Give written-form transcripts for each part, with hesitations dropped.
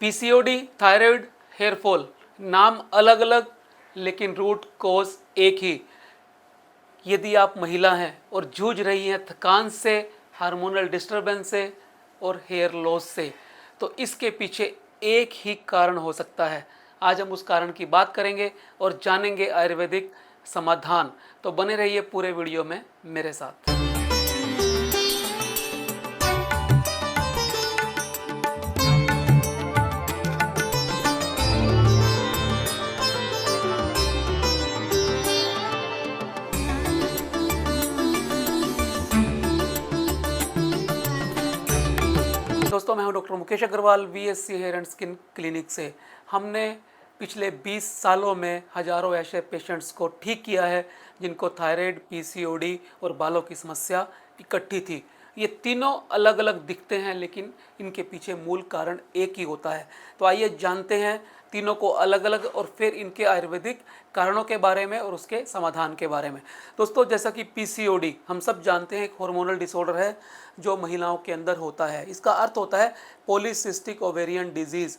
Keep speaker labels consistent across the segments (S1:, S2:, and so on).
S1: PCOD, thyroid, hair fall, नाम अलग अलग लेकिन रूट कॉज एक ही। यदि आप महिला हैं और जूझ रही हैं थकान से, हार्मोनल डिस्टरबेंस से और हेयर लॉस से, तो इसके पीछे एक ही कारण हो सकता है। आज हम उस कारण की बात करेंगे और जानेंगे आयुर्वेदिक समाधान। तो बने रहिए पूरे वीडियो में मेरे साथ। दोस्तों, मैं हूं doctor Mukesh Agarwal, VSC hair and skin clinic से। हमने पिछले 20 सालों में हजारों ऐसे पेशेंट्स को ठीक किया है जिनको थायराइड, पीसीओडी और बालों की समस्या इकट्ठी थी। ये तीनों अलग अलग दिखते हैं लेकिन इनके पीछे मूल कारण एक ही होता है। तो आइए जानते हैं तीनों को अलग अलग और फिर इनके आयुर्वेदिक कारणों के बारे में और उसके समाधान के बारे में। दोस्तों, जैसा कि पीसीओडी हम सब जानते हैं एक हार्मोनल डिसऑर्डर है जो महिलाओं के अंदर होता है। इसका अर्थ होता है पॉलीसिस्टिक ओवेरियन डिजीज़।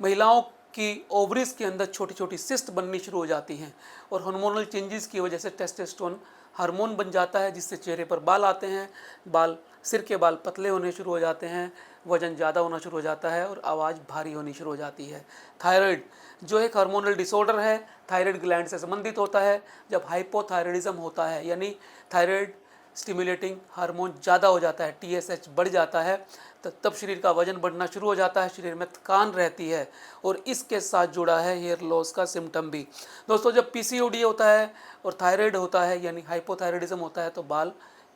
S1: महिलाओं की ओवरीज के अंदर छोटी छोटी सिस्ट बननी शुरू हो जाती हैं और हार्मोनल चेंजेस की वजह से टेस्टोस्टेरोन हार्मोन बन जाता है, जिससे चेहरे पर बाल आते हैं, सिर के बाल पतले होने शुरू हो जाते हैं, वजन ज़्यादा होना शुरू हो जाता है और आवाज़ भारी होनी शुरू हो जाती है। थायराइड जो एक हार्मोनल डिसऑर्डर है, थायराइड ग्लैंड से संबंधित होता है। जब हाइपोथायराइडिज्म होता है यानी थायराइड स्टिमुलेटिंग हार्मोन ज़्यादा हो जाता है, टीएसएच बढ़ जाता है, तो तब शरीर का वजन बढ़ना शुरू हो जाता है, शरीर में थकान रहती है और इसके साथ जुड़ा है हेयर लॉस का सिम्टम भी। दोस्तों, जब पीसीओडी होता है और थायराइड होता है यानी हाइपोथायराइडिज्म होता है तो बाल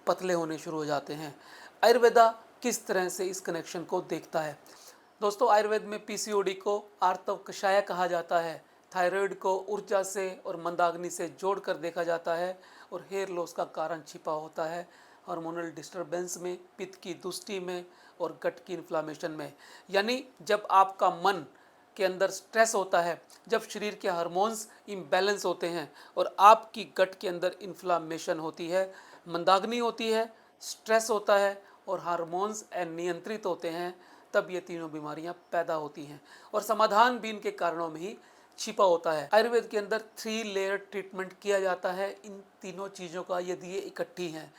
S1: पतले होने शुरू हो जाते हैं। आयुर्वेदा किस तरह से इस कनेक्शन को देखता है? दोस्तों, आयुर्वेद में पीसीओडी को आर्तव कषाय कहा जाता है। थायराइड को ऊर्जा से और मंदाग्नि से जोड़कर देखा जाता है और हेयर लॉस का कारण छिपा होता है हार्मोनल डिस्टरबेंस में, पित्त की दुष्टि में और गट की इन्फ्लामेशन में। यानी जब आपका मन के अंदर स्ट्रेस होता है, जब शरीर के हार्मोन्स इम्बैलेंस होते हैं और आपकी गट के अंदर इन्फ्लामेशन होती है, मंदाग्नि होती है, स्ट्रेस होता है और हार्मोन्स अनियंत्रित होते हैं, तब ये तीनों बीमारियां पैदा होती हैं और समाधान भी इनके कारणों में ही छिपा होता है। आयुर्वेद के अंदर 3 लेयर ट्रीटमेंट किया जाता है इन तीनों चीज़ों का, यदि ये इकट्ठी हैं।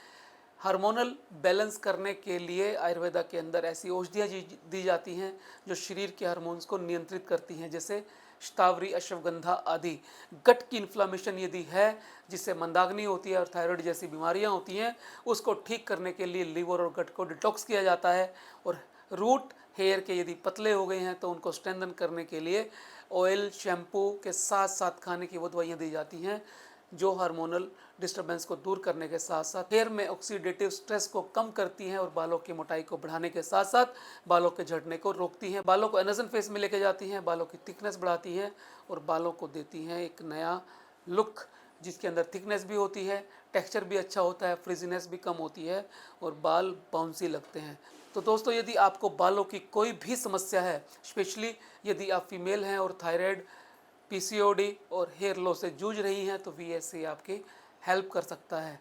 S1: हार्मोनल बैलेंस करने के लिए आयुर्वेदा के अंदर ऐसी औषधियाँ दी जाती हैं जो शरीर के हार्मोन्स को नियंत्रित करती हैं, जैसे शतावरी, अश्वगंधा आदि। गट की इन्फ्लामेशन यदि है, जिससे मंदाग्नि होती है और थायराइड जैसी बीमारियां होती हैं, उसको ठीक करने के लिए लिवर और गट को डिटॉक्स किया जाता है। और रूट हेयर के यदि पतले हो गए हैं तो उनको स्ट्रेंथन करने के लिए ऑयल, शैम्पू के साथ साथ खाने की वो दवाइयाँ दी जाती हैं जो हार्मोनल डिस्टर्बेंस को दूर करने के साथ साथ हेयर में ऑक्सीडेटिव स्ट्रेस को कम करती हैं और बालों की मोटाई को बढ़ाने के साथ साथ बालों के झड़ने को रोकती हैं, बालों को एनर्जन फेस में लेके जाती हैं, बालों की थिकनेस बढ़ाती हैं और बालों को देती हैं एक नया लुक, जिसके अंदर थिकनेस भी होती है, टेक्सचर भी अच्छा होता है, फ्रिजीनेस भी कम होती है और बाल बाउंसी लगते हैं। तो दोस्तों, यदि आपको बालों की कोई भी समस्या है, स्पेशली यदि आप फीमेल हैं और थायराइड, पीसीओडी और हेयर लॉस से जूझ रही हैं, तो वीएससी आपकी हेल्प कर सकता है।